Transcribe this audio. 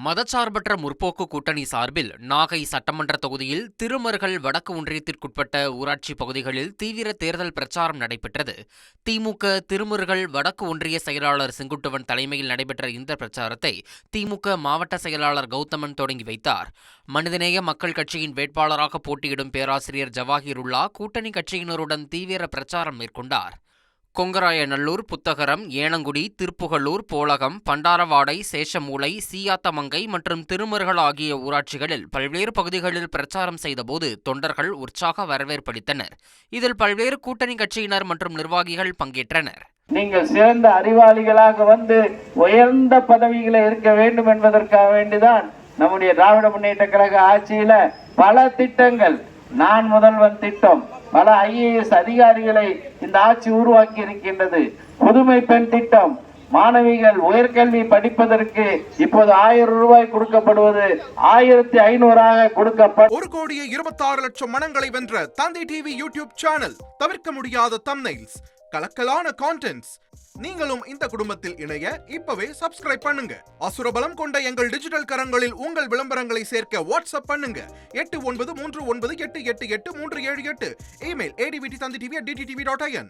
மதச்சார்பற்ற முற்போக்கு கூட்டணி சார்பில் நாகை சட்டமன்ற தொகுதியில் திருமருகல் வடக்கு ஒன்றியத்திற்குட்பட்ட ஊராட்சி பகுதிகளில் தீவிர தேர்தல் பிரச்சாரம் நடைபெற்றது. திமுக திருமருகல் வடக்கு ஒன்றிய செயலாளர் செங்குட்டுவன் தலைமையில் நடைபெற்ற இந்த பிரச்சாரத்தை திமுக மாவட்ட செயலாளர் கௌதமன் தொடங்கி வைத்தார். மனிதநேய மக்கள் கட்சியின் வேட்பாளராக போட்டியிடும் பேராசிரியர் ஜவாஹிருல்லா கூட்டணி கட்சியினருடன் தீவிர பிரச்சாரம் மேற்கொண்டார். கொங்கராயநல்லூர், புத்தகரம், ஏனங்குடி, திருப்புகலூர், போலகம், பண்டாரவாடை, சேஷமூலை, சீயாத்தமங்கை மற்றும் திருமருகல் ஆகிய ஊராட்சிகளில் பல்வேறு பகுதிகளில் பிரச்சாரம் செய்தபோது தொண்டர்கள் உற்சாக வரவேற்பளித்தனர். இதில் பல்வேறு கூட்டணி கட்சியினர் மற்றும் நிர்வாகிகள் பங்கேற்றனர். நீங்கள் சிறந்த அறிவாளிகளாக வந்து உயர்ந்த பதவிகளை இருக்க வேண்டும் என்பதற்காக வேண்டிதான் நம்முடைய திராவிட முன்னேற்ற கழக ஆட்சியில பல திட்டங்கள், நான் முதல்வன் திட்டம், பல IAS அதிகாரிகளை இந்த ஆட்சி உருவாக்கி இருக்கின்றது. புதுமை பெண் திட்டம், மாணவிகள் உயர்கல்வி படிப்பதற்கு இப்போது 1000 ரூபாய் கொடுக்கப்படுவது 1500 கொடுக்கப்படும். 1,26,00,000 மனங்களை வென்ற தந்தை டிவி யூடியூப் சேனல். தவிர்க்க முடியாத தம்ப்நெயில்ஸ், கலக்கலான கான்டென்ட்ஸ். நீங்களும் இந்த குடும்பத்தில் இணைய இப்பவே சப்ஸ்கிரைப் பண்ணுங்க. அசுரபலம் கொண்ட எங்கள் டிஜிட்டல் கரங்களில் உங்கள் விளம்பரங்களை சேர்க்க வாட்ஸ்அப் பண்ணுங்க. 8939888838. Email advtanditv@dttv.in.